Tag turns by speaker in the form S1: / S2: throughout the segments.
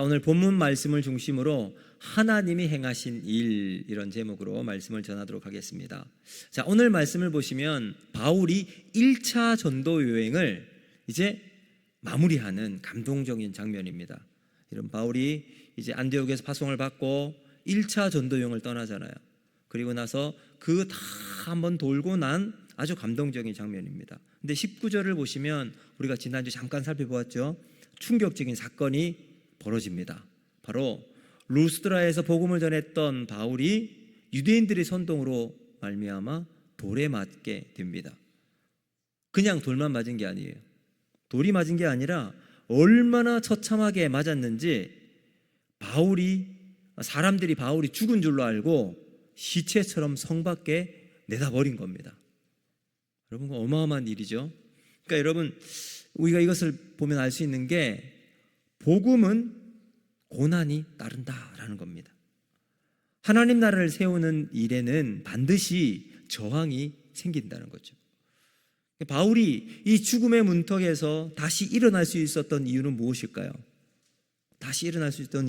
S1: 오늘 본문 말씀을 중심으로 하나님이 행하신 일, 이런 제목으로 말씀을 전하도록 하겠습니다. 자, 오늘 말씀을 보시면 바울이 1차 전도 여행을 이제 마무리하는 감동적인 장면입니다. 이런 바울이 이제 안디옥에서 파송을 받고 1차 전도 여행을 떠나잖아요. 그리고 나서 그 다 한번 돌고 난 아주 감동적인 장면입니다. 근데 19절을 보시면 우리가 지난주 잠깐 살펴보았죠. 충격적인 사건이 벌어집니다. 바로 루스드라에서 복음을 전했던 바울이 유대인들의 선동으로 말미암아 돌에 맞게 됩니다. 그냥 돌만 맞은 게 아니에요. 돌이 맞은 게 아니라 얼마나 처참하게 맞았는지 사람들이 바울이 죽은 줄로 알고 시체처럼 성 밖에 내다버린 겁니다. 여러분, 어마어마한 일이죠. 그러니까 여러분, 우리가 이것을 보면 알 수 있는 게 복음은 고난이 따른다라는 겁니다. 하나님 나라를 세우는 일에는 반드시 저항이 생긴다는 거죠. 바울이 이 죽음의 문턱에서 다시 일어날 수 있었던 이유는 무엇일까요? 다시 일어날 수 있었던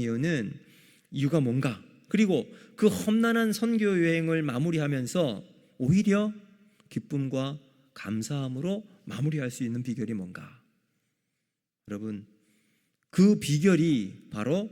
S1: 이유가 뭔가? 그리고 그 험난한 선교 여행을 마무리하면서 오히려 기쁨과 감사함으로 마무리할 수 있는 비결이 뭔가? 여러분, 그 비결이 바로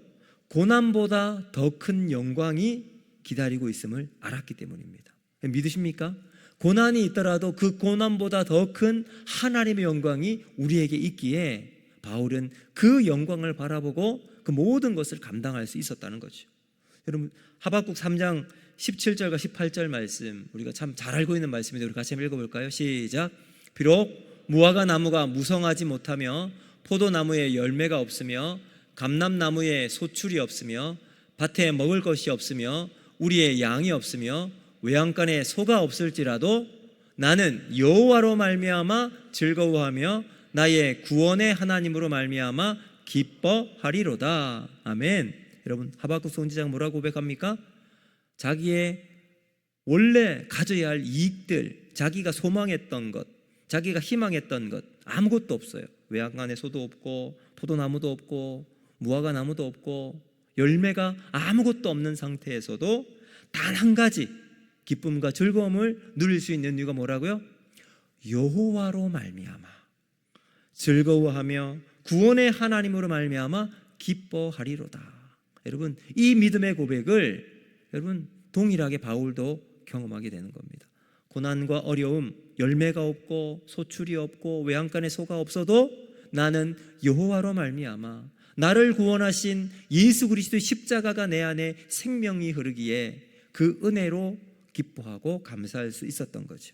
S1: 고난보다 더 큰 영광이 기다리고 있음을 알았기 때문입니다. 믿으십니까? 고난이 있더라도 그 고난보다 더 큰 하나님의 영광이 우리에게 있기에 바울은 그 영광을 바라보고 그 모든 것을 감당할 수 있었다는 거죠. 여러분, 하박국 3장 17절과 18절 말씀, 우리가 참 잘 알고 있는 말씀인데 우리 같이 한번 읽어볼까요? 시작. 비록 무화과 나무가 무성하지 못하며 포도나무에 열매가 없으며 감람나무에 소출이 없으며 밭에 먹을 것이 없으며 우리의 양이 없으며 외양간에 소가 없을지라도 나는 여호와로 말미암아 즐거워하며 나의 구원의 하나님으로 말미암아 기뻐하리로다. 아멘. 여러분, 하박국 선지자가 뭐라고 고백합니까? 자기의 원래 가져야 할 이익들, 자기가 소망했던 것, 자기가 희망했던 것 아무것도 없어요. 외양간에 소도 없고 포도나무도 없고 무화과 나무도 없고 열매가 아무것도 없는 상태에서도 단 한 가지 기쁨과 즐거움을 누릴 수 있는 이유가 뭐라고요? 여호와로 말미암아 즐거워하며 구원의 하나님으로 말미암아 기뻐하리로다. 여러분, 이 믿음의 고백을 여러분 동일하게 바울도 경험하게 되는 겁니다. 고난과 어려움, 열매가 없고 소출이 없고 외양간에 소가 없어도 나는 여호와로 말미암아 나를 구원하신 예수 그리스도의 십자가가 내 안에 생명이 흐르기에 그 은혜로 기뻐하고 감사할 수 있었던 거죠.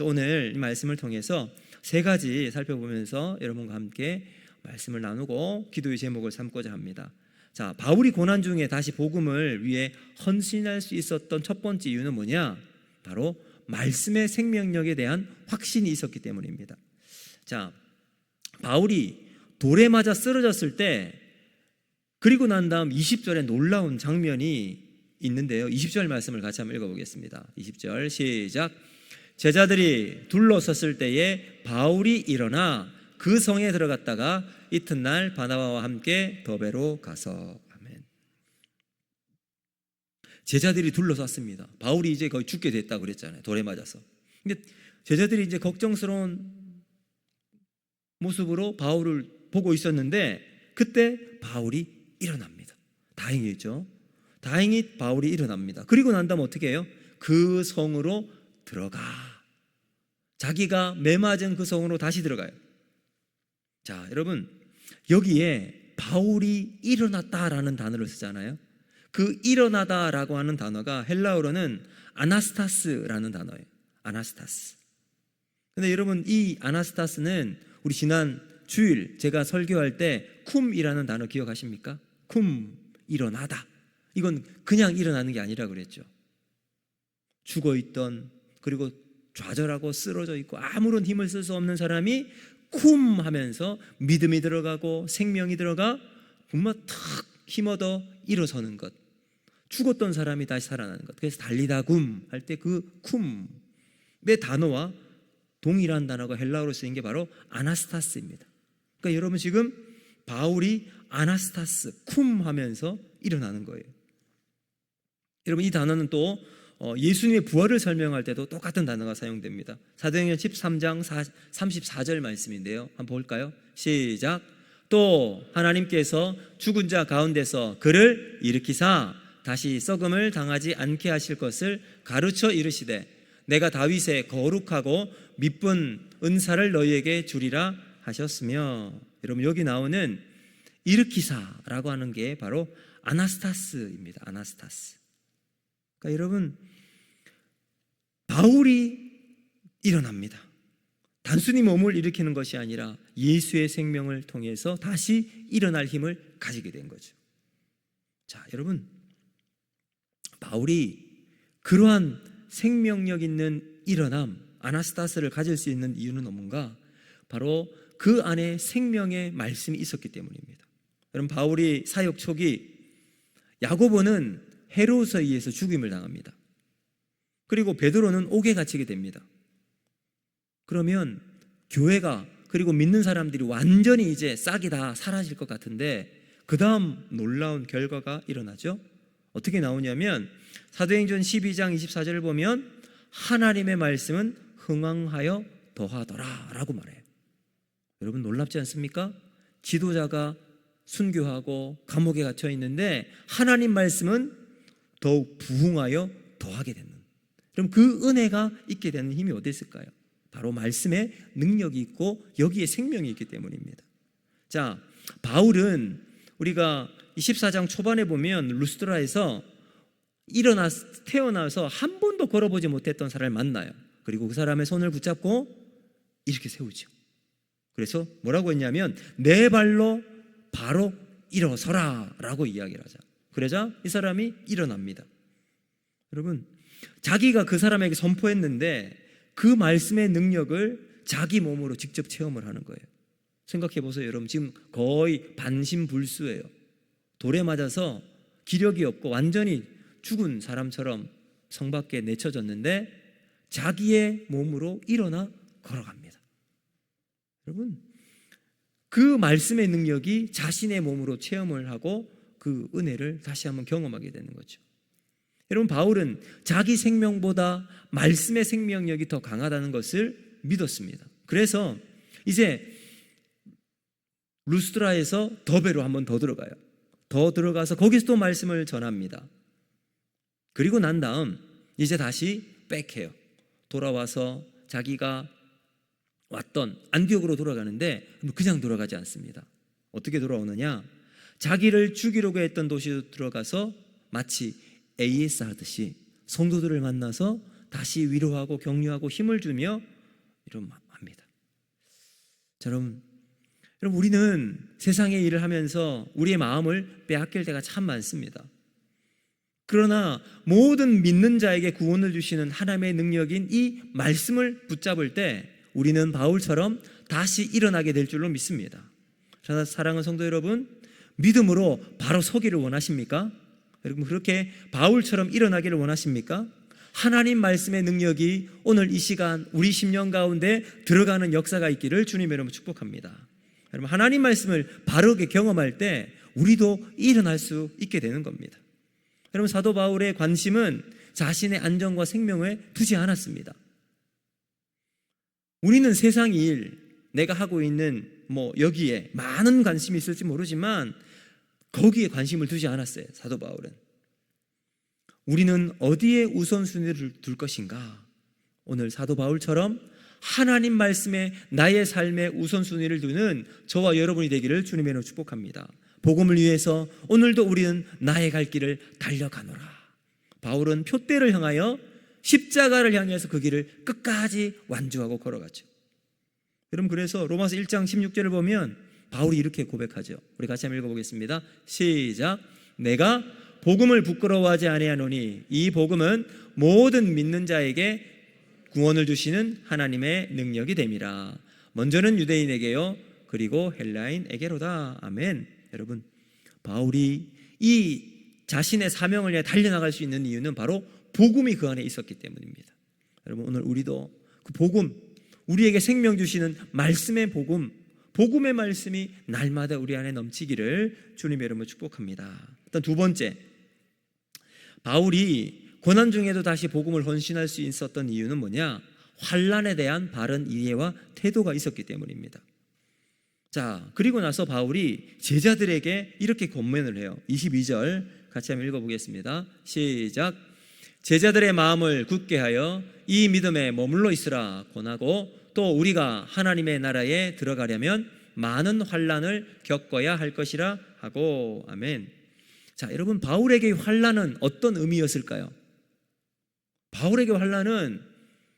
S1: 오늘 이 말씀을 통해서 세 가지 살펴보면서 여러분과 함께 말씀을 나누고 기도의 제목을 삼고자 합니다. 자, 바울이 고난 중에 다시 복음을 위해 헌신할 수 있었던 첫 번째 이유는 뭐냐? 바로 말씀의 생명력에 대한 확신이 있었기 때문입니다. 자, 바울이 돌에 맞아 쓰러졌을 때 그리고 난 다음 20절에 놀라운 장면이 있는데요. 20절 말씀을 같이 한번 읽어보겠습니다. 20절 시작. 제자들이 둘러섰을 때에 바울이 일어나 그 성에 들어갔다가 이튿날 바나바와 함께 더베로 가서. 아멘. 제자들이 둘러섰습니다. 바울이 이제 거의 죽게 됐다고 그랬잖아요. 돌에 맞아서. 근데 제자들이 이제 걱정스러운 모습으로 바울을 보고 있었는데 그때 바울이 일어납니다. 다행이죠. 다행히 바울이 일어납니다. 그리고 난 다음 어떻게 해요? 그 성으로 들어가. 자기가 매맞은 그 성으로 다시 들어가요. 자, 여러분, 여기에 바울이 일어났다라는 단어를 쓰잖아요. 그 일어나다라고 하는 단어가 헬라어로는 아나스타스라는 단어예요. 아나스타스. 근데 여러분, 이 아나스타스는 우리 지난 주일 제가 설교할 때 쿰이라는 단어 기억하십니까? 쿰, 일어나다. 이건 그냥 일어나는 게 아니라 그랬죠. 죽어있던, 그리고 좌절하고 쓰러져 있고 아무런 힘을 쓸 수 없는 사람이 쿰 하면서 믿음이 들어가고 생명이 들어가 정말 탁 힘어도 일어서는 것. 죽었던 사람이 다시 살아나는 것. 그래서 달리다 굼 할 때 그 쿰의 단어와 동일한 단어가 헬라어로 쓰인 게 바로 아나스타스입니다. 그러니까 여러분, 지금 바울이 아나스타스, 쿰 하면서 일어나는 거예요. 여러분, 이 단어는 또 예수님의 부활을 설명할 때도 똑같은 단어가 사용됩니다. 사도행전 13장 34절 말씀인데요, 한번 볼까요? 시작. 또 하나님께서 죽은 자 가운데서 그를 일으키사 다시 썩음을 당하지 않게 하실 것을 가르쳐 이르시되 내가 다윗의 거룩하고 미쁜 은사를 너희에게 주리라 하셨으며. 여러분, 여기 나오는 일으키사라고 하는 게 바로 아나스타스입니다. 아나스타스. 그러니까 여러분, 바울이 일어납니다. 단순히 몸을 일으키는 것이 아니라 예수의 생명을 통해서 다시 일어날 힘을 가지게 된 거죠. 자, 여러분, 바울이 그러한 생명력 있는 일어남, 아나스타스를 가질 수 있는 이유는 뭔가? 바로 그 안에 생명의 말씀이 있었기 때문입니다. 여러분, 바울이 사역 초기 야고보는 헤롯에 의해서 죽임을 당합니다. 그리고 베드로는 옥에 갇히게 됩니다. 그러면 교회가, 그리고 믿는 사람들이 완전히 이제 싹이 다 사라질 것 같은데 그 다음 놀라운 결과가 일어나죠. 어떻게 나오냐면 사도행전 12장 24절을 보면 하나님의 말씀은 흥왕하여 더하더라 라고 말해요. 여러분, 놀랍지 않습니까? 지도자가 순교하고 감옥에 갇혀 있는데 하나님 말씀은 더욱 부흥하여 더하게 되는, 그럼 그 은혜가 있게 되는 힘이 어디 있을까요? 바로 말씀에 능력이 있고 여기에 생명이 있기 때문입니다. 자, 바울은 우리가 24장 초반에 보면 루스드라에서 태어나서 한 번도 걸어보지 못했던 사람을 만나요. 그리고 그 사람의 손을 붙잡고 이렇게 세우죠. 그래서 뭐라고 했냐면 내 발로 바로 일어서라 라고 이야기를 하자. 그러자 이 사람이 일어납니다. 여러분, 자기가 그 사람에게 선포했는데 그 말씀의 능력을 자기 몸으로 직접 체험을 하는 거예요. 생각해 보세요. 여러분, 지금 거의 반신불수예요. 돌에 맞아서 기력이 없고 완전히 죽은 사람처럼 성 밖에 내쳐졌는데 자기의 몸으로 일어나 걸어갑니다. 여러분, 그 말씀의 능력이 자신의 몸으로 체험을 하고 그 은혜를 다시 한번 경험하게 되는 거죠. 여러분, 바울은 자기 생명보다 말씀의 생명력이 더 강하다는 것을 믿었습니다. 그래서 이제 루스드라에서 더베로 한번 더 들어가요. 더 들어가서 거기서 또 말씀을 전합니다. 그리고 난 다음 이제 다시 백해요. 돌아와서 자기가 왔던 안디옥으로 돌아가는데 그냥 돌아가지 않습니다. 어떻게 돌아오느냐? 자기를 죽이려고 했던 도시로 들어가서 마치 AS 하듯이 성도들을 만나서 다시 위로하고 격려하고 힘을 주며 합니다. 자, 여러분, 우리는 세상의 일을 하면서 우리의 마음을 빼앗길 때가 참 많습니다. 그러나 모든 믿는 자에게 구원을 주시는 하나님의 능력인 이 말씀을 붙잡을 때 우리는 바울처럼 다시 일어나게 될 줄로 믿습니다. 사랑하는 성도 여러분, 믿음으로 바로 서기를 원하십니까? 여러분, 그렇게 바울처럼 일어나기를 원하십니까? 하나님 말씀의 능력이 오늘 이 시간 우리 심령 가운데 들어가는 역사가 있기를 주님 여러분 축복합니다. 여러분, 하나님 말씀을 바르게 경험할 때 우리도 일어날 수 있게 되는 겁니다. 여러분, 사도 바울의 관심은 자신의 안전과 생명에 두지 않았습니다. 우리는 세상 일, 내가 하고 있는 여기에 많은 관심이 있을지 모르지만 거기에 관심을 두지 않았어요. 사도 바울은. 우리는 어디에 우선순위를 둘 것인가? 오늘 사도 바울처럼 하나님 말씀에 나의 삶의 우선순위를 두는 저와 여러분이 되기를 주님의 이름으로 축복합니다. 복음을 위해서 오늘도 우리는 나의 갈 길을 달려가노라. 바울은 표대를 향하여 십자가를 향해서 그 길을 끝까지 완주하고 걸어갔죠. 여러분, 그래서 로마서 1장 16절을 보면 바울이 이렇게 고백하죠. 우리 같이 한번 읽어보겠습니다. 시작. 내가 복음을 부끄러워하지 아니하노니 이 복음은 모든 믿는 자에게 구원을 주시는 하나님의 능력이 됨이라. 먼저는 유대인에게요 그리고 헬라인에게로다. 아멘. 여러분, 바울이 이 자신의 사명을 위해 달려나갈 수 있는 이유는 바로 복음이 그 안에 있었기 때문입니다. 여러분, 오늘 우리도 그 복음, 우리에게 생명 주시는 말씀의 복음, 복음의 말씀이 날마다 우리 안에 넘치기를 주님의 이름으로 축복합니다. 일단 두 번째, 바울이 고난 중에도 다시 복음을 헌신할 수 있었던 이유는 뭐냐? 환난에 대한 바른 이해와 태도가 있었기 때문입니다. 자, 그리고 나서 바울이 제자들에게 이렇게 권면을 해요. 22절 같이 한번 읽어보겠습니다. 시작. 제자들의 마음을 굳게 하여 이 믿음에 머물러 있으라 권하고, 또 우리가 하나님의 나라에 들어가려면 많은 환난을 겪어야 할 것이라 하고. 아멘. 자, 여러분, 바울에게 환난은 어떤 의미였을까요? 바울에게 환난은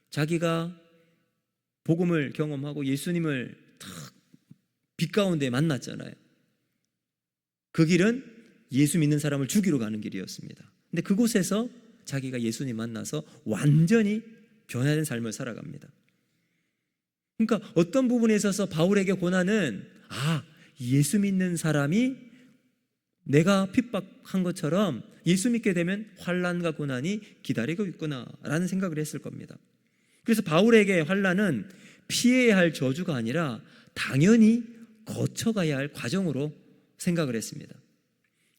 S1: 자기가 복음을 경험하고 예수님을 탁 빛 가운데 만났잖아요. 그 길은 예수 믿는 사람을 죽이러 가는 길이었습니다. 근데 그곳에서 자기가 예수님 만나서 완전히 변화된 삶을 살아갑니다. 그러니까 어떤 부분에 있어서 바울에게 고난은, 예수 믿는 사람이 내가 핍박한 것처럼 예수 믿게 되면 환난과 고난이 기다리고 있구나라는 생각을 했을 겁니다. 그래서 바울에게 환난은 피해야 할 저주가 아니라 당연히 거쳐가야 할 과정으로 생각을 했습니다.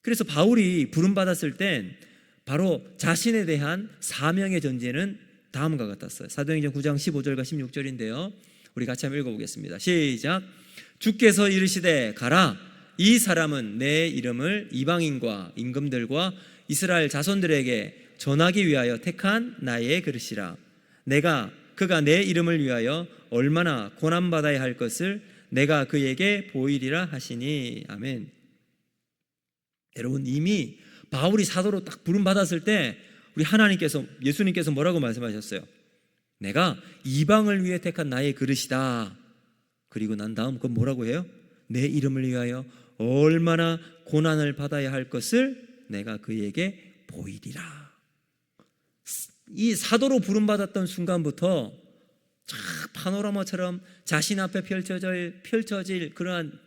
S1: 그래서 바울이 부름받았을 땐 바로 자신에 대한 사명의 전제는 다음과 같았어요. 사도행전 9장 15절과 16절인데요. 우리 같이 한번 읽어보겠습니다. 시작. 주께서 이르시되 가라. 이 사람은 내 이름을 이방인과 임금들과 이스라엘 자손들에게 전하기 위하여 택한 나의 그릇이라. 그가 내 이름을 위하여 얼마나 고난받아야 할 것을 내가 그에게 보이리라 하시니. 아멘. 여러분, 이미 바울이 사도로 딱 부름받았을 때 우리 하나님께서, 예수님께서 뭐라고 말씀하셨어요? 내가 이방을 위해 택한 나의 그릇이다. 그리고 난 다음 그건 뭐라고 해요? 내 이름을 위하여 얼마나 고난을 받아야 할 것을 내가 그에게 보이리라. 이 사도로 부름받았던 순간부터 파노라마처럼 자신 앞에 펼쳐질 그러한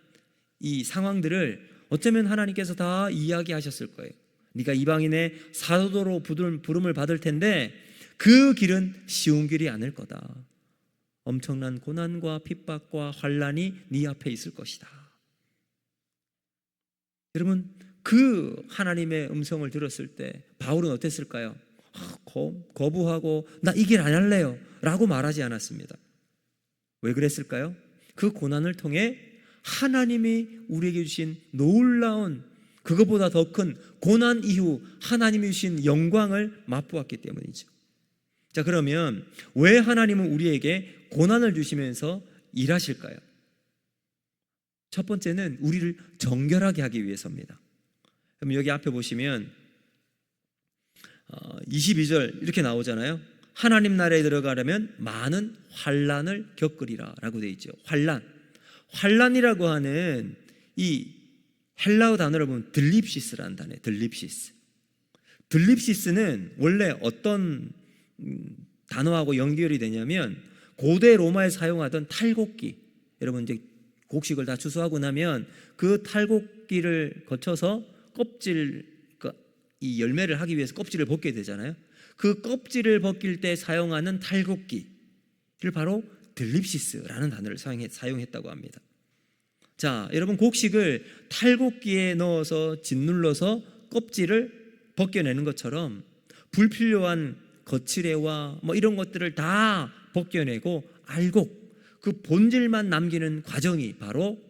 S1: 이 상황들을 어쩌면 하나님께서 다 이야기하셨을 거예요. 네가 이방인의 사도로 부름을 받을 텐데 그 길은 쉬운 길이 아닐 거다. 엄청난 고난과 핍박과 환난이 네 앞에 있을 것이다. 여러분, 그 하나님의 음성을 들었을 때 바울은 어땠을까요? 거부하고 나 이 길 안 할래요 라고 말하지 않았습니다. 왜 그랬을까요? 그 고난을 통해 하나님이 우리에게 주신 놀라운, 그것보다 더 큰 고난 이후 하나님이 주신 영광을 맛보았기 때문이죠. 자, 그러면 왜 하나님은 우리에게 고난을 주시면서 일하실까요? 첫 번째는 우리를 정결하게 하기 위해서입니다. 그럼 여기 앞에 보시면 22절 이렇게 나오잖아요. 하나님 나라에 들어가려면 많은 환난을 겪으리라 라고 되어 있죠. 환난이라고 하는 이 헬라어 단어를 보면 들립시스라는 단어예요. 들립시스는 원래 어떤 단어하고 연결이 되냐면 고대 로마에 사용하던 탈곡기, 여러분 이제 곡식을 다 추수하고 나면 그 탈곡기를 거쳐서 이 열매를 하기 위해서 껍질을 벗게 되잖아요. 그 껍질을 벗길 때 사용하는 탈곡기를 바로 들립시스라는 단어를 사용했다고 합니다. 자, 여러분, 곡식을 탈곡기에 넣어서 짓눌러서 껍질을 벗겨내는 것처럼 불필요한 거칠애와 이런 것들을 다 벗겨내고 알곡, 그 본질만 남기는 과정이 바로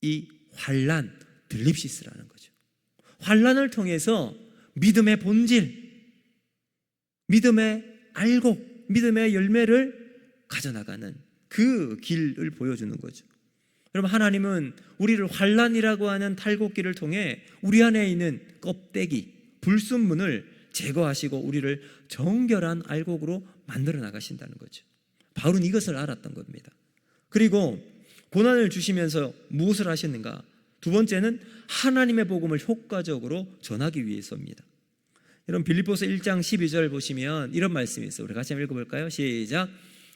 S1: 이 환난, 들립시스라는 거죠. 환난을 통해서 믿음의 본질, 믿음의 알곡, 믿음의 열매를 가져나가는 그 길을 보여주는 거죠. 여러분, 하나님은 우리를 환난이라고 하는 탈곡기를 통해 우리 안에 있는 껍데기, 불순물을 제거하시고 우리를 정결한 알곡으로 만들어 나가신다는 거죠. 바울은 이것을 알았던 겁니다. 그리고 고난을 주시면서 무엇을 하셨는가? 두 번째는 하나님의 복음을 효과적으로 전하기 위해서입니다. 여러분, 빌립보서 1장 12절 보시면 이런 말씀이 있어요. 우리 같이 한번 읽어볼까요? 시작.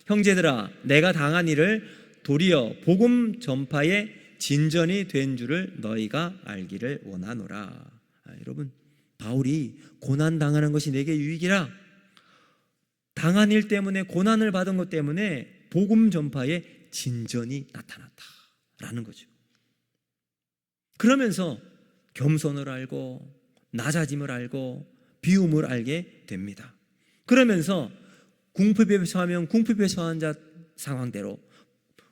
S1: 형제들아, 내가 당한 일을 도리어 복음 전파의 진전이 된 줄을 너희가 알기를 원하노라. 여러분, 바울이 고난 당하는 것이 내게 유익이라, 당한 일 때문에 고난을 받은 것 때문에 복음 전파의 진전이 나타났다라는 거죠. 그러면서 겸손을 알고 낮아짐을 알고 비움을 알게 됩니다. 그러면서 궁핍에 처하면 궁핍에 처한 자 상황대로,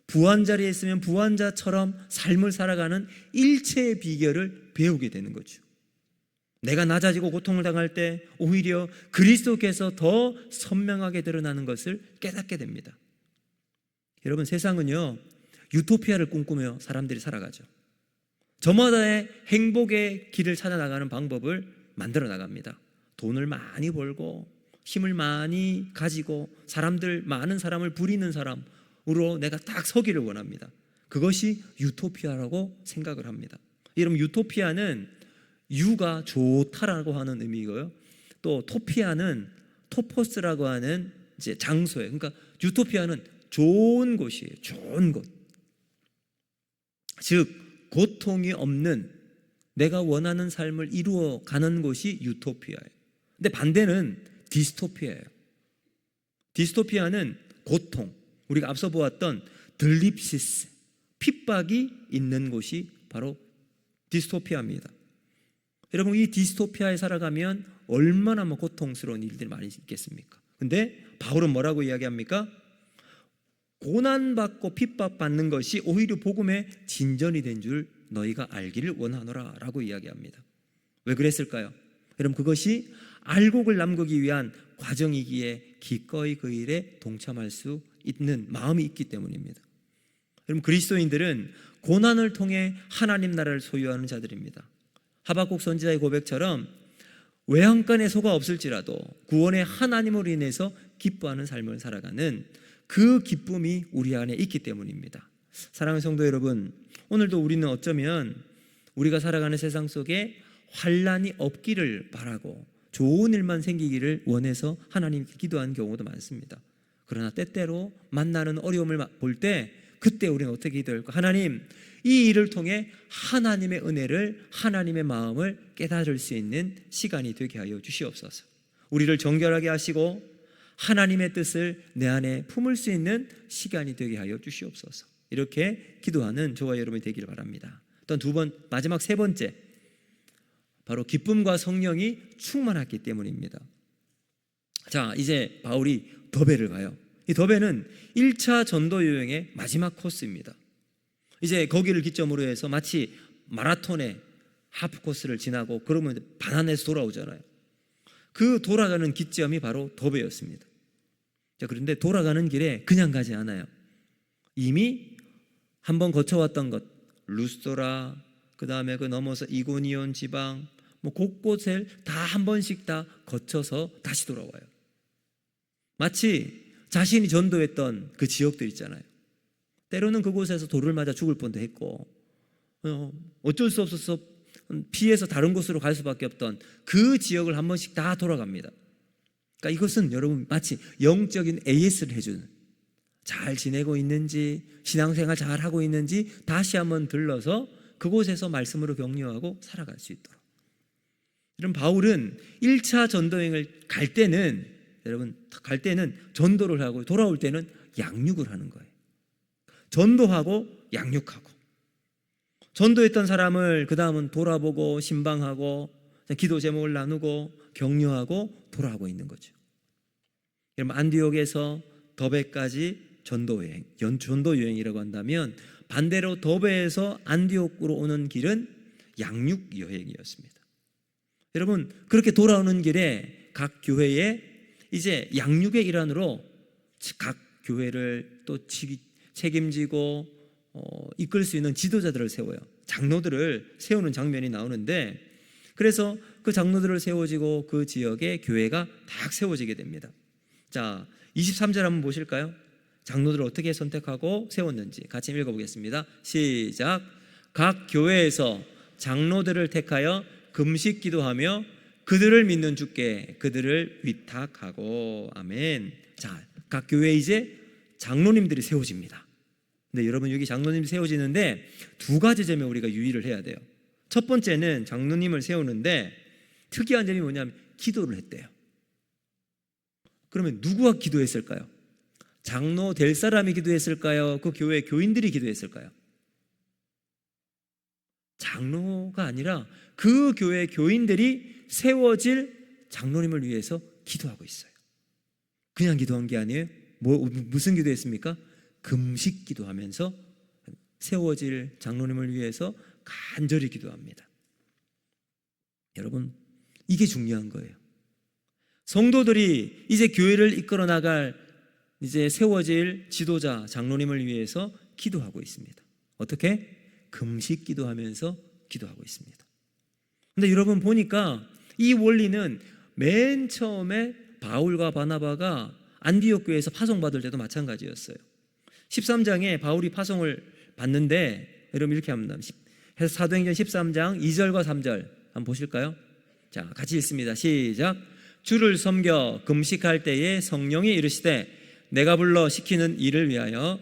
S1: 부한 자리에 있으면 부한 자처럼 삶을 살아가는 일체의 비결을 배우게 되는 거죠. 내가 낮아지고 고통을 당할 때 오히려 그리스도께서 더 선명하게 드러나는 것을 깨닫게 됩니다. 여러분, 세상은요 유토피아를 꿈꾸며 사람들이 살아가죠. 저마다의 행복의 길을 찾아 나가는 방법을 만들어 나갑니다. 돈을 많이 벌고 힘을 많이 가지고 많은 사람을 부리는 사람으로 내가 딱 서기를 원합니다. 그것이 유토피아라고 생각을 합니다. 여러분, 유토피아는 유가 좋다라고 하는 의미고요. 또 토피아는 토포스라고 하는 이제 장소예요. 그러니까 유토피아는 좋은 곳이에요. 좋은 곳. 즉 고통이 없는 내가 원하는 삶을 이루어가는 곳이 유토피아예요. 근데 반대는 디스토피아예요. 디스토피아는 고통, 우리가 앞서 보았던 들립시스, 핍박이 있는 곳이 바로 디스토피아입니다. 여러분, 이 디스토피아에 살아가면 얼마나 고통스러운 일들이 많이 있겠습니까? 근데 바울은 뭐라고 이야기합니까? 고난받고 핍박받는 것이 오히려 복음의 진전이 된 줄 너희가 알기를 원하노라 라고 이야기합니다. 왜 그랬을까요? 여러분, 그것이 알곡을 남기기 위한 과정이기에 기꺼이 그 일에 동참할 수 있는 마음이 있기 때문입니다. 여러분, 그리스도인들은 고난을 통해 하나님 나라를 소유하는 자들입니다. 하박국 선지자의 고백처럼 외양간에 소가 없을지라도 구원의 하나님으로 인해서 기뻐하는 삶을 살아가는 그 기쁨이 우리 안에 있기 때문입니다. 사랑하는 성도 여러분, 오늘도 우리는 어쩌면 우리가 살아가는 세상 속에 환난이 없기를 바라고 좋은 일만 생기기를 원해서 하나님께 기도하는 경우도 많습니다. 그러나 때때로 만나는 어려움을 볼 때 그때 우리는 어떻게 기도할까? 하나님, 이 일을 통해 하나님의 은혜를, 하나님의 마음을 깨달을 수 있는 시간이 되게 하여 주시옵소서. 우리를 정결하게 하시고 하나님의 뜻을 내 안에 품을 수 있는 시간이 되게 하여 주시옵소서. 이렇게 기도하는 저와 여러분이 되기를 바랍니다. 또 마지막 세 번째, 바로 기쁨과 성령이 충만하기 때문입니다. 자, 이제 바울이 더베를 가요. 이 더베는 1차 전도 여행의 마지막 코스입니다. 이제 거기를 기점으로 해서 마치 마라톤의 하프 코스를 지나고 그러면 반환해서 돌아오잖아요. 그 돌아가는 기점이 바로 더베였습니다. 자, 그런데 돌아가는 길에 그냥 가지 않아요. 이미 한번 거쳐왔던 것, 루스도라, 그 다음에 그 넘어서 이고니온 지방, 곳곳을 다 한 번씩 다 거쳐서 다시 돌아와요. 마치 자신이 전도했던 그 지역들 있잖아요. 때로는 그곳에서 돌을 맞아 죽을 뻔도 했고, 어쩔 수 없어서 피해서 다른 곳으로 갈 수밖에 없던 그 지역을 한 번씩 다 돌아갑니다. 그러니까 이것은 여러분 마치 영적인 AS를 해주는, 잘 지내고 있는지, 신앙생활 잘 하고 있는지 다시 한번 들러서 그곳에서 말씀으로 격려하고 살아갈 수 있도록. 여러분, 바울은 1차 전도여행을 갈 때는 전도를 하고 돌아올 때는 양육을 하는 거예요. 전도하고 양육하고, 전도했던 사람을 그 다음은 돌아보고 신방하고 기도 제목을 나누고 격려하고 돌아오고 있는 거죠. 여러분, 안디옥에서 더베까지 전도여행이라고 한다면 반대로 더베에서 안디옥으로 오는 길은 양육여행이었습니다. 여러분, 그렇게 돌아오는 길에 각 교회에 이제 양육의 일환으로 각 교회를 또 책임지고 이끌 수 있는 지도자들을 세워요. 장로들을 세우는 장면이 나오는데, 그래서 그 장로들을 세워지고 그 지역에 교회가 딱 세워지게 됩니다. 자, 23절 한번 보실까요? 장로들을 어떻게 선택하고 세웠는지 같이 읽어보겠습니다. 시작. 각 교회에서 장로들을 택하여 금식 기도하며 그들을 믿는 주께 그들을 위탁하고. 아멘. 자, 각 교회에 이제 장로님들이 세워집니다. 근데 여러분, 여기 장로님이 세워지는데 두 가지 점에 우리가 유의를 해야 돼요. 첫 번째는 장로님을 세우는데 특이한 점이 뭐냐면 기도를 했대요. 그러면 누구와 기도했을까요? 장로 될 사람이 기도했을까요? 그 교회 교인들이 기도했을까요? 장로가 아니라 그 교회 교인들이 세워질 장로님을 위해서 기도하고 있어요. 그냥 기도한 게 아니에요. 무슨 기도했습니까? 금식 기도하면서 세워질 장로님을 위해서 간절히 기도합니다. 여러분, 이게 중요한 거예요. 성도들이 이제 교회를 이끌어 나갈 이제 세워질 지도자 장로님을 위해서 기도하고 있습니다. 어떻게? 금식 기도하면서 기도하고 있습니다. 근데 여러분 보니까 이 원리는 맨 처음에 바울과 바나바가 안디옥 교회에서 파송받을 때도 마찬가지였어요. 13장에 바울이 파송을 받는데 여러분 이렇게 합니다. 사도행전 13장 2절과 3절 한번 보실까요? 자, 같이 읽습니다. 시작. 주를 섬겨 금식할 때에 성령이 이르시되 내가 불러 시키는 일을 위하여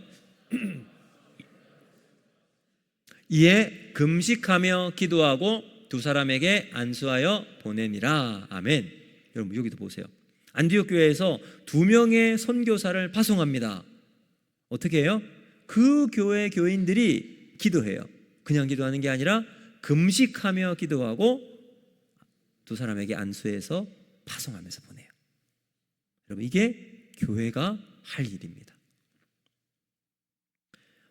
S1: 이에 금식하며 기도하고 두 사람에게 안수하여 보내니라. 아멘. 여러분 여기도 보세요. 안디옥 교회에서 2명의 선교사를 파송합니다. 어떻게 해요? 그 교회 교인들이 기도해요. 그냥 기도하는 게 아니라 금식하며 기도하고 두 사람에게 안수해서 파송하면서 보내요. 여러분 이게 교회가 할 일입니다.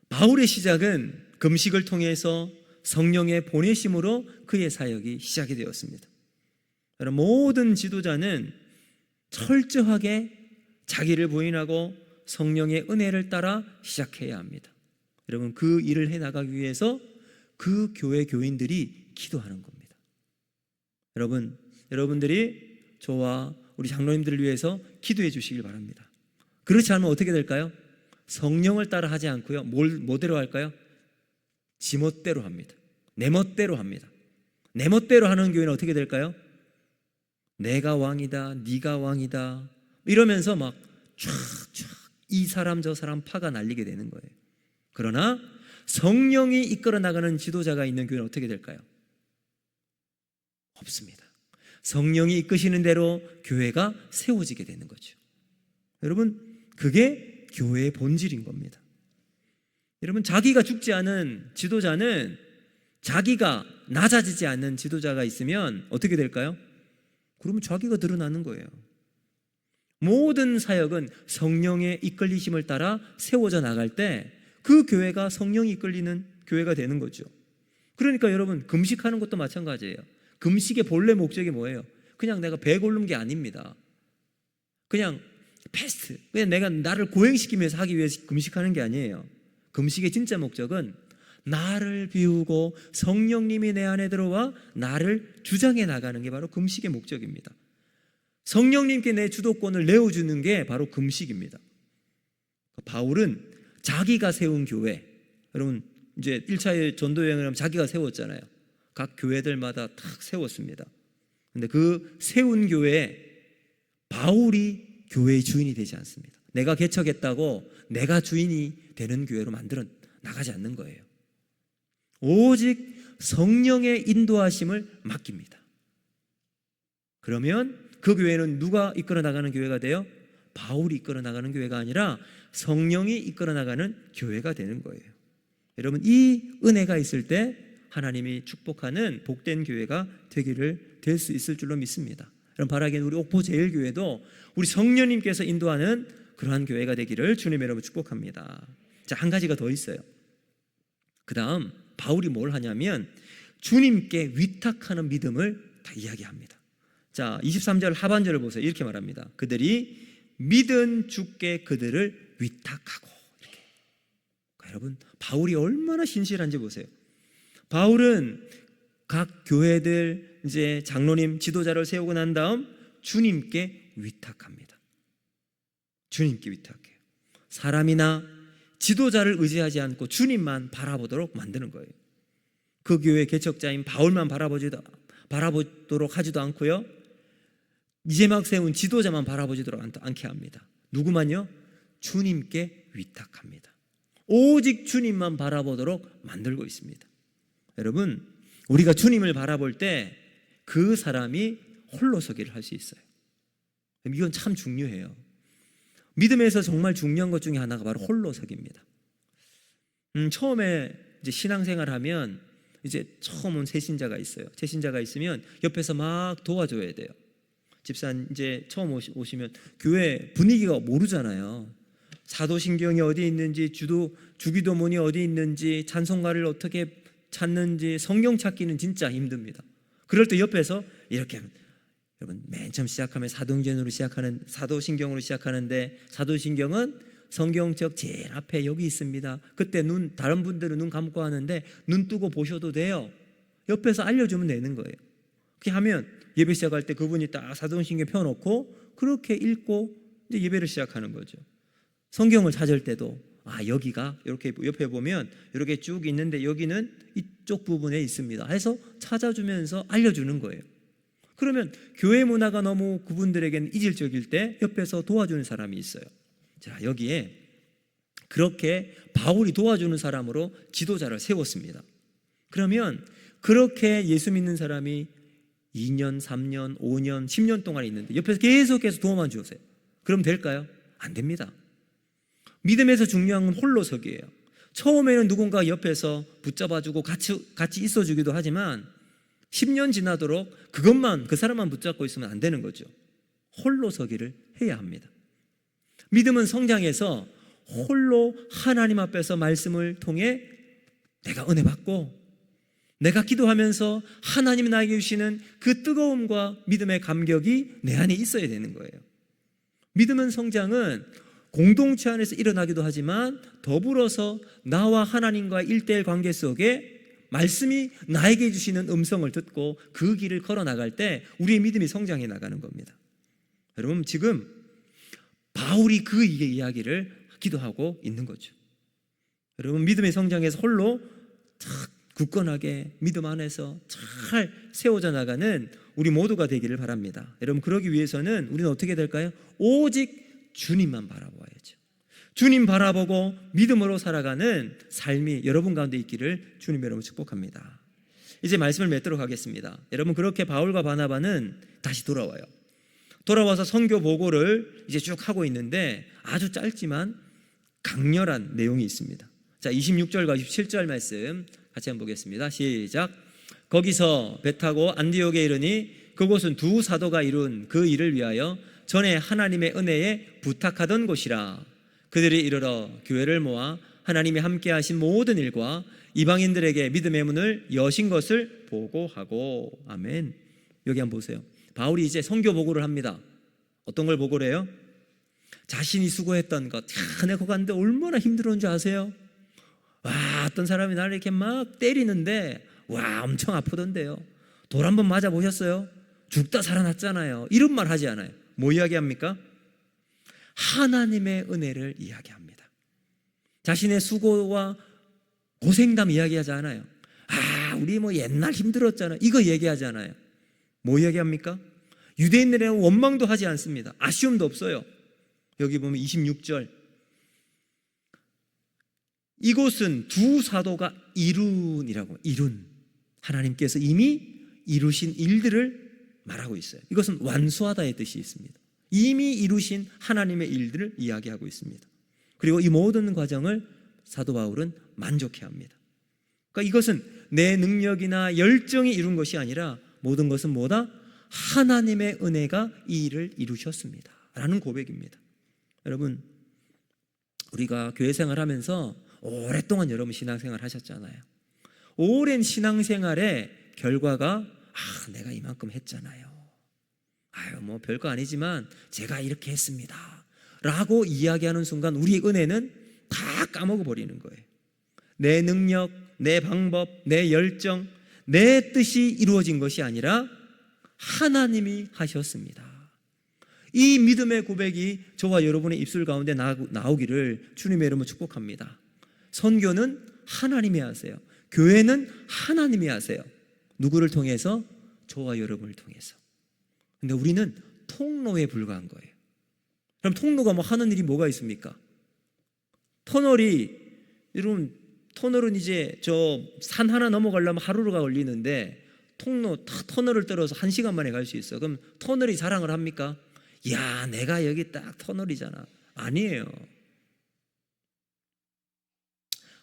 S1: 바울의 시작은 금식을 통해서 성령의 보내심으로 그의 사역이 시작이 되었습니다. 여러분 모든 지도자는 철저하게 자기를 부인하고 성령의 은혜를 따라 시작해야 합니다. 여러분 그 일을 해나가기 위해서 그 교회 교인들이 기도하는 겁니다. 여러분들이 저와 우리 장로님들을 위해서 기도해 주시길 바랍니다. 그렇지 않으면 어떻게 될까요? 성령을 따라 하지 않고요. 뭐대로 할까요? 지멋대로 합니다. 내 멋대로 합니다. 내 멋대로 하는 교회는 어떻게 될까요? 내가 왕이다, 네가 왕이다 이러면서 막 촥촥 이 사람 저 사람 파가 날리게 되는 거예요. 그러나 성령이 이끌어 나가는 지도자가 있는 교회는 어떻게 될까요? 없습니다. 성령이 이끄시는 대로 교회가 세워지게 되는 거죠. 여러분 그게 교회의 본질인 겁니다. 여러분 자기가 죽지 않은 지도자는 자기가 낮아지지 않는 지도자가 있으면 어떻게 될까요? 그러면 자기가 드러나는 거예요. 모든 사역은 성령의 이끌리심을 따라 세워져 나갈 때 그 교회가 성령이 이끌리는 교회가 되는 거죠. 그러니까 여러분 금식하는 것도 마찬가지예요. 금식의 본래 목적이 뭐예요? 그냥 내가 배 고른 게 아닙니다. 그냥 패스트, 그냥 내가 나를 고행시키면서 하기 위해서 금식하는 게 아니에요. 금식의 진짜 목적은 나를 비우고 성령님이 내 안에 들어와 나를 주장해 나가는 게 바로 금식의 목적입니다. 성령님께 내 주도권을 내어주는 게 바로 금식입니다. 바울은 자기가 세운 교회, 여러분 이제 1차 전도 여행을 하면 자기가 세웠잖아요. 각 교회들마다 탁 세웠습니다. 근데 그 세운 교회에 바울이 교회의 주인이 되지 않습니다. 내가 개척했다고 내가 주인이 되는 교회로 만들어 나가지 않는 거예요. 오직 성령의 인도하심을 맡깁니다. 그러면 그 교회는 누가 이끌어 나가는 교회가 돼요? 바울이 이끌어 나가는 교회가 아니라 성령이 이끌어 나가는 교회가 되는 거예요. 여러분 이 은혜가 있을 때 하나님이 축복하는 복된 교회가 될 수 있을 줄로 믿습니다. 여러분 바라기는 우리 옥포 제일교회도 우리 성령님께서 인도하는 그러한 교회가 되기를 주님 여러분 축복합니다. 자, 한 가지가 더 있어요. 그 다음 바울이 뭘 하냐면 주님께 위탁하는 믿음을 다 이야기합니다. 자, 23절 하반절을 보세요. 이렇게 말합니다. 그들이 믿은 주께 그들을 위탁하고 이렇게. 여러분 바울이 얼마나 신실한지 보세요. 바울은 각 교회들 이제 장로님 지도자를 세우고 난 다음 주님께 위탁합니다. 주님께 위탁해요. 사람이나 지도자를 의지하지 않고 주님만 바라보도록 만드는 거예요. 그 교회 개척자인 바울만 바라보도록 하지도 않고요. 이제 막 세운 지도자만 바라보지도록 않게 합니다. 누구만요? 주님께 위탁합니다. 오직 주님만 바라보도록 만들고 있습니다. 여러분 우리가 주님을 바라볼 때 그 사람이 홀로 서기를 할 수 있어요. 이건 참 중요해요. 믿음에서 정말 중요한 것 중에 하나가 바로 홀로서기입니다. 처음에 이제 신앙생활하면 이제 처음 온 새신자가 있어요. 새신자가 있으면 옆에서 막 도와줘야 돼요. 집사님 이제 처음 오시면 교회 분위기가 모르잖아요. 사도신경이 어디 있는지, 주기도문이 어디 있는지, 찬송가를 어떻게 찾는지, 성경 찾기는 진짜 힘듭니다. 그럴 때 옆에서 이렇게, 여러분 맨 처음 시작하면 사도신경으로 시작하는데, 사도신경은 성경책 제일 앞에 여기 있습니다. 그때 다른 분들은 눈 감고 하는데 눈 뜨고 보셔도 돼요. 옆에서 알려주면 되는 거예요. 그렇게 하면 예배 시작할 때 그분이 딱 사도신경 펴놓고 그렇게 읽고 이제 예배를 시작하는 거죠. 성경을 찾을 때도 여기가 이렇게 옆에 보면 이렇게 쭉 있는데 여기는 이쪽 부분에 있습니다 해서 찾아주면서 알려주는 거예요. 그러면 교회 문화가 너무 그분들에게는 이질적일 때 옆에서 도와주는 사람이 있어요. 자, 여기에 그렇게 바울이 도와주는 사람으로 지도자를 세웠습니다. 그러면 그렇게 예수 믿는 사람이 2년, 3년, 5년, 10년 동안 있는데 옆에서 계속해서 도움만 주세요. 그럼 될까요? 안 됩니다. 믿음에서 중요한 건 홀로서기예요. 처음에는 누군가 옆에서 붙잡아주고 같이 있어주기도 하지만 10년 지나도록 그 사람만 붙잡고 있으면 안 되는 거죠. 홀로서기를 해야 합니다. 믿음은 성장해서 홀로 하나님 앞에서 말씀을 통해 내가 은혜 받고 내가 기도하면서 하나님이 나에게 주시는 그 뜨거움과 믿음의 감격이 내 안에 있어야 되는 거예요. 믿음은 성장은 공동체 안에서 일어나기도 하지만 더불어서 나와 하나님과 1:1 관계 속에 말씀이 나에게 주시는 음성을 듣고 그 길을 걸어 나갈 때 우리의 믿음이 성장해 나가는 겁니다. 여러분 지금 바울이 그 이야기를 기도하고 있는 거죠. 여러분 믿음의 성장에서 홀로 굳건하게 믿음 안에서 잘 세워져 나가는 우리 모두가 되기를 바랍니다. 여러분 그러기 위해서는 우리는 어떻게 될까요? 오직 주님만 바라봐야죠. 주님 바라보고 믿음으로 살아가는 삶이 여러분 가운데 있기를 주님 여러분 축복합니다. 이제 말씀을 맺도록 하겠습니다. 여러분 그렇게 바울과 바나바는 다시 돌아와서 선교 보고를 이제 쭉 하고 있는데 아주 짧지만 강렬한 내용이 있습니다. 자, 26절과 27절 말씀 같이 한번 보겠습니다. 시작. 거기서 배 타고 안디옥에 이르니 그곳은 두 사도가 이룬 그 일을 위하여 전에 하나님의 은혜에 부탁하던 곳이라. 그들이 이르러 교회를 모아 하나님이 함께 하신 모든 일과 이방인들에게 믿음의 문을 여신 것을 보고하고. 아멘. 여기 한번 보세요. 바울이 이제 선교 보고를 합니다. 어떤 걸 보고를 해요? 자신이 수고했던 것. 내가 거기 갔는데 얼마나 힘들었는지 아세요? 어떤 사람이 나를 이렇게 막 때리는데 엄청 아프던데요. 돌 한번 맞아 보셨어요? 죽다 살아났잖아요. 이런 말 하지 않아요. 뭐 이야기합니까? 하나님의 은혜를 이야기합니다. 자신의 수고와 고생담 이야기하지 않아요. 우리 옛날 힘들었잖아요. 이거 얘기하지 않아요. 뭐 이야기합니까? 유대인들에게는 원망도 하지 않습니다. 아쉬움도 없어요. 여기 보면 26절. 이곳은 두 사도가 이룬 하나님께서 이미 이루신 일들을 말하고 있어요. 이것은 완수하다의 뜻이 있습니다. 이미 이루신 하나님의 일들을 이야기하고 있습니다. 그리고 이 모든 과정을 사도 바울은 만족해합니다. 그러니까 이것은 내 능력이나 열정이 이룬 것이 아니라 모든 것은 뭐다? 하나님의 은혜가 이 일을 이루셨습니다 라는 고백입니다. 여러분 우리가 교회 생활하면서 오랫동안 여러분 신앙생활 하셨잖아요. 오랜 신앙생활의 결과가 내가 이만큼 했잖아요. 뭐 별거 아니지만 제가 이렇게 했습니다 라고 이야기하는 순간 우리의 은혜는 다 까먹어 버리는 거예요. 내 능력, 내 방법, 내 열정, 내 뜻이 이루어진 것이 아니라 하나님이 하셨습니다. 이 믿음의 고백이 저와 여러분의 입술 가운데 나오기를 주님의 이름으로 축복합니다. 선교는 하나님이 하세요. 교회는 하나님이 하세요. 누구를 통해서? 저와 여러분을 통해서. 근데 우리는 통로에 불과한 거예요. 그럼 통로가 하는 일이 뭐가 있습니까? 여러분 터널은 이제 저 산 하나 넘어가려면 하루가 걸리는데 터널을 떨어서 1시간 만에 갈 수 있어. 그럼 터널이 자랑을 합니까? 내가 여기 딱 터널이잖아. 아니에요.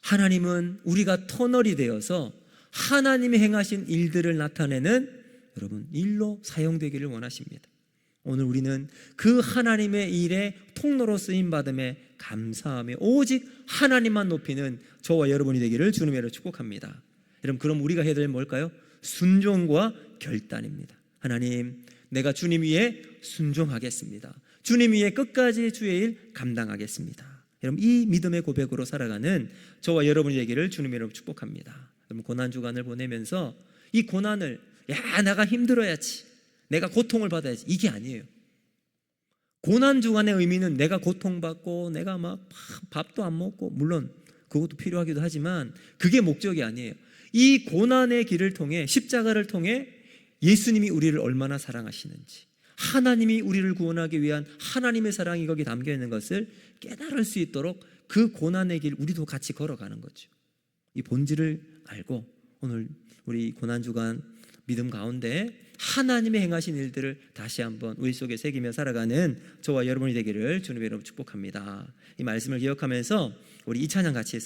S1: 하나님은 우리가 터널이 되어서 하나님이 행하신 일들을 나타내는 여러분 일로 사용되기를 원하십니다. 오늘 우리는 그 하나님의 일에 통로로 쓰임받음에 감사하며 오직 하나님만 높이는 저와 여러분이 되기를 주님의 이름으로 축복합니다. 여러분, 그럼 우리가 해야 될 일은 뭘까요? 순종과 결단입니다. 하나님, 내가 주님 위에 순종하겠습니다. 주님 위에 끝까지 주의 일 감당하겠습니다. 여러분, 이 믿음의 고백으로 살아가는 저와 여러분이 되기를 주님의 이름으로 축복합니다. 여러분, 고난주간을 보내면서 이 고난을 내가 힘들어야지, 내가 고통을 받아야지, 이게 아니에요. 고난주간의 의미는 내가 고통받고 내가 막 밥도 안 먹고, 물론 그것도 필요하기도 하지만 그게 목적이 아니에요. 이 고난의 길을 통해, 십자가를 통해 예수님이 우리를 얼마나 사랑하시는지, 하나님이 우리를 구원하기 위한 하나님의 사랑이 거기 담겨 있는 것을 깨달을 수 있도록 그 고난의 길 우리도 같이 걸어가는 거죠. 이 본질을 알고 오늘 우리 고난주간 믿음 가운데 하나님의 행하신 일들을 다시 한번 우리 속에 새기며 살아가는 저와 여러분이 되기를 주님의 이름으로 축복합니다. 이 말씀을 기억하면서 우리 이 찬양 같이